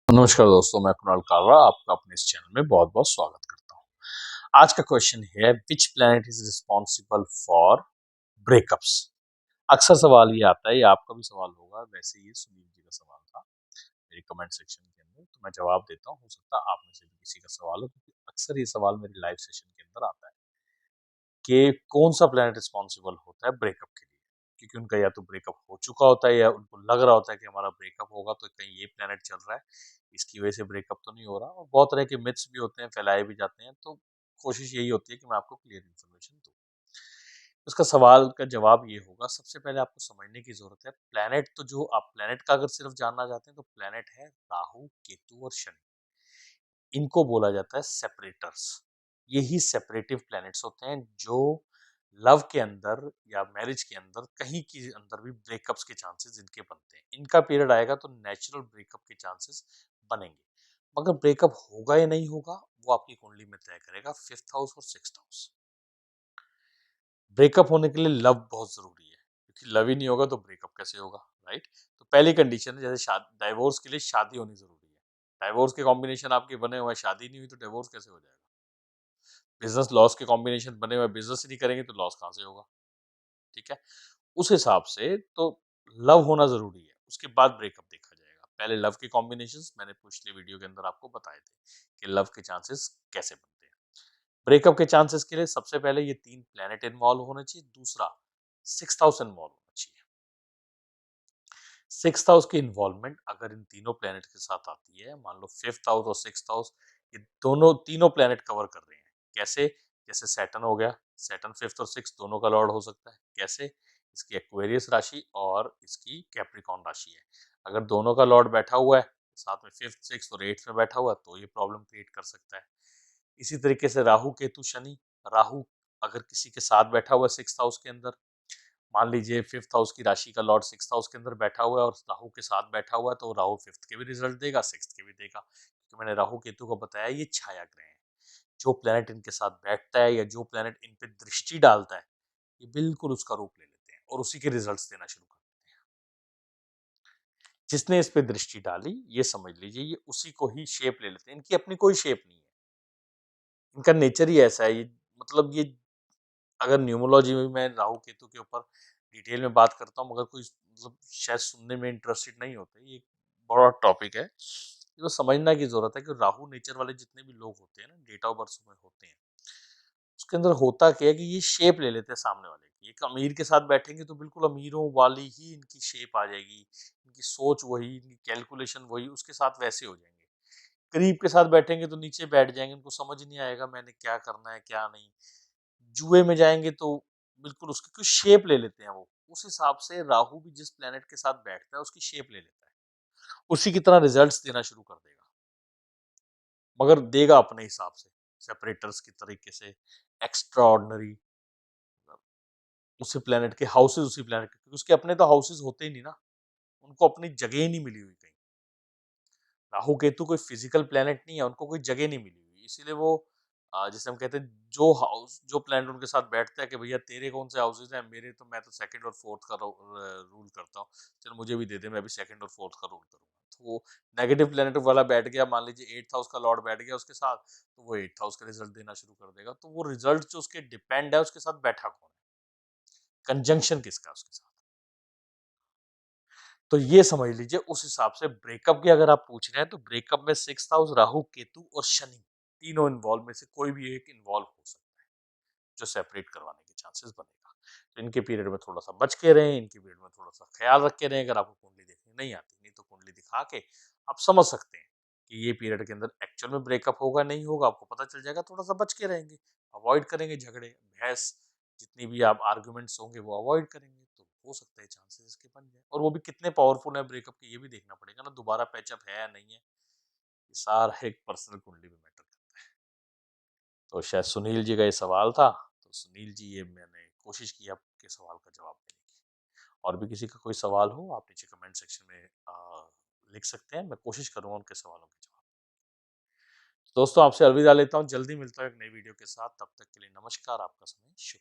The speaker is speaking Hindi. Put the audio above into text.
नमस्कार दोस्तों, मैं कुणाल कालरा आपका अपने इस चैनल में बहुत बहुत स्वागत करता हूँ। आज का क्वेश्चन है which planet is responsible for breakups. अक्सर सवाल ये आता है, ये आपका भी सवाल होगा, वैसे ये सुनील जी का सवाल था मेरे कमेंट सेक्शन के अंदर, तो मैं जवाब देता हूँ। हो सकता है आप में से भी किसी का सवाल हो, क्योंकि अक्सर ये सवाल मेरे लाइव सेशन के अंदर आता है कि कौन सा प्लैनेट रिस्पॉन्सिबल होता है ब्रेकअप के लिए, क्योंकि उनका या तो ब्रेकअप हो चुका होता है या उनको लग रहा होता है कि हमारा ब्रेकअप होगा, तो कहीं ये प्लैनेट चल रहा है, इसकी वजह से ब्रेकअप तो नहीं हो रहा। और बहुत तरह के मिथ्स भी होते हैं, फैलाए भी जाते हैं, तो कोशिश यही होती है कि मैं आपको क्लियर इन्फॉर्मेशन दूं। उसका सवाल का जवाब ये होगा, सबसे पहले आपको समझने की जरूरत है प्लैनेट, तो जो आप प्लैनेट का अगर सिर्फ जानना चाहते हैं तो प्लैनेट है राहु, केतु और शनि। इनको बोला जाता है सेपरेटर्स। यही सेपरेटिव प्लैनेट्स होते हैं जो लव के अंदर या मैरिज के अंदर कहीं के अंदर भी ब्रेकअप्स के चांसेस इनके बनते हैं। इनका पीरियड आएगा तो नेचुरल ब्रेकअप के चांसेस बनेंगे, मगर ब्रेकअप होगा या नहीं होगा वो आपकी कुंडली में तय करेगा, फिफ्थ हाउस और सिक्स्थ हाउस। ब्रेकअप होने के लिए लव बहुत जरूरी है, क्योंकि लव ही नहीं होगा तो ब्रेकअप कैसे होगा, राइट? तो पहली कंडीशन है, जैसे डाइवोर्स के लिए शादी होनी जरूरी है। डाइवोर्स के कॉम्बिनेशन आपके बने हुए हैं, शादी नहीं हुई तो डिवोर्स कैसे हो जाएगा? बिजनेस लॉस के कॉम्बिनेशन बने हुए, बिजनेस ही नहीं करेंगे तो लॉस कहाँ से होगा? ठीक है। उस हिसाब से तो लव होना जरूरी है, उसके बाद ब्रेकअप देखा जाएगा। पहले लव के कॉम्बिनेशंस मैंने पिछले वीडियो के अंदर आपको बताए थे कि लव के चांसेस कैसे बनते हैं। ब्रेकअप के चांसेस के लिए सबसे पहले ये तीन प्लेनेट इन्वॉल्व होना चाहिए, दूसरा सिक्स हाउस इन्वॉल्व होना चाहिए। सिक्स हाउस की इन्वॉल्वमेंट अगर इन तीनों प्लेनेट के साथ आती है, मान लो फिफ्थ हाउस और सिक्स हाउस, ये दोनों तीनों प्लेनेट कवर कर रहे हैं। कैसे? जैसे सैटर्न हो गया, सैटर्न फिफ्थ और सिक्स दोनों का लॉर्ड हो सकता है। कैसे? इसकी एक्वेरियस राशि और इसकी कैप्रिकॉन राशि है। अगर दोनों का लॉर्ड बैठा हुआ है, साथ में फिफ्थ सिक्स और एट्थ में बैठा हुआ है, तो ये प्रॉब्लम क्रिएट कर सकता है। इसी तरीके से राहु केतु शनि, राहु अगर किसी के साथ बैठा हुआ है सिक्स हाउस के अंदर, मान लीजिए फिफ्थ हाउस की राशि का लॉर्ड सिक्स हाउस के अंदर बैठा हुआ है और राहु के साथ बैठा हुआ है, तो राहु फिफ्थ के भी रिजल्ट देगा, सिक्स्थ के भी देगा, क्योंकि मैंने राहु केतु को बताया ये छाया ग्रह है। जो प्लेनेट इनके साथ बैठता है या जो प्लेनेट इन पे दृष्टि डालता है, ये बिल्कुल उसका रूप ले लेते हैं और उसी के रिजल्ट्स देना शुरू कर देते हैं। जिसने इस पे दृष्टि डाली, ये समझ लीजिए ये उसी को ही शेप ले लेते हैं। इनकी अपनी कोई शेप नहीं है, इनका नेचर ही ऐसा है। ये मतलब ये अगर न्यूमरोलॉजी में मैं राहु केतु के ऊपर डिटेल में बात करता हूँ, मगर कोई मतलब शायद सुनने में इंटरेस्टेड नहीं होते, ये एक बड़ा टॉपिक है। ये तो समझना की जरूरत है कि राहु नेचर वाले जितने भी लोग होते हैं ना, डेट ऑफ बर्थ में होते हैं, उसके अंदर होता क्या है कि ये शेप ले लेते हैं सामने वाले की। एक अमीर के साथ बैठेंगे तो बिल्कुल अमीरों वाली ही इनकी शेप आ जाएगी, इनकी सोच वही, इनकी कैलकुलेशन वही, उसके साथ वैसे हो जाएंगे। गरीब के साथ बैठेंगे तो नीचे बैठ जाएंगे, उनको समझ नहीं आएगा मैंने क्या करना है क्या नहीं। जुए में जाएंगे तो बिल्कुल उसकी कुछ शेप ले लेते हैं वो। उस हिसाब से राहु भी जिस प्लेनेट के साथ बैठता है उसकी शेप ले लेता है, उसी की तरह रिजल्ट्स देना शुरू कर देगा, मगर देगा अपने हिसाब से, सेपरेटर्स की तरीके से, एक्स्ट्रा ऑर्डिनरी। उसी प्लेनेट के हाउसेज, उसी प्लेनेट के, क्योंकि उसके अपने तो हाउसेज होते ही नहीं ना, उनको अपनी जगह ही नहीं मिली हुई कहीं। राहु केतु कोई फिजिकल प्लेनेट नहीं है, उनको कोई जगह नहीं मिली हुई, इसीलिए वो जैसे हम कहते हैं जो हाउस जो प्लेनेट उनके साथ बैठता है कि भैया तेरे कौन से हाउसेज हैं, मेरे तो मैं तो सेकंड और फोर्थ का रूल करता हूँ, चल मुझे भी दे दे, मैं भी सेकंड और फोर्थ का रूल करूंगा। तो वो नेगेटिव प्लेनेट वाला बैठ गया, मान लीजिए एट्थ हाउस का लॉर्ड बैठ गया उसके साथ, तो वो एट्थ हाउस का रिजल्ट देना शुरू कर देगा। तो वो रिजल्ट जो उसके डिपेंड है उसके साथ बैठा कौन है, कंजंक्शन किसका है उसके साथ, तो ये समझ लीजिए। उस हिसाब से ब्रेकअप की अगर आप पूछ रहे हैं तो ब्रेकअप में सिक्स हाउस, राहु केतु और शनि, तीनों इन्वॉल्व में से कोई भी एक इन्वॉल्व हो सकता है जो सेपरेट करवाने के चांसेस बनेगा। तो इनके पीरियड में थोड़ा सा बच के रहें, इनके पीरियड में थोड़ा सा ख्याल रख के रहें। अगर आपको कुंडली देखनी नहीं आती, नहीं तो कुंडली दिखा के आप समझ सकते हैं कि ये पीरियड के अंदर एक्चुअल में ब्रेकअप होगा नहीं होगा, आपको पता चल जाएगा। थोड़ा सा बच के रहेंगे, अवॉइड करेंगे झगड़े बहस, जितनी भी आप आर्ग्यूमेंट्स होंगे वो अवॉइड करेंगे, तो हो सकता है चांसेस इसके बन जाए। और वो भी कितने पावरफुल है ब्रेकअप के, ये भी देखना पड़ेगा ना, दोबारा पैचअप है या नहीं है, ये सारा एक पर्सनल कुंडली में मैटर करता है। तो शायद सुनील जी का ये सवाल था, तो सुनील जी ये मैंने कोशिश की आपके सवाल का जवाब देने की। और भी किसी का कोई सवाल हो आप नीचे कमेंट सेक्शन में लिख सकते हैं, मैं कोशिश करूंगा उनके सवालों के जवाब। दोस्तों आपसे अलविदा लेता हूँ, जल्दी मिलता हूँ एक नई वीडियो के साथ, तब तक के लिए नमस्कार, आपका समय शुभ।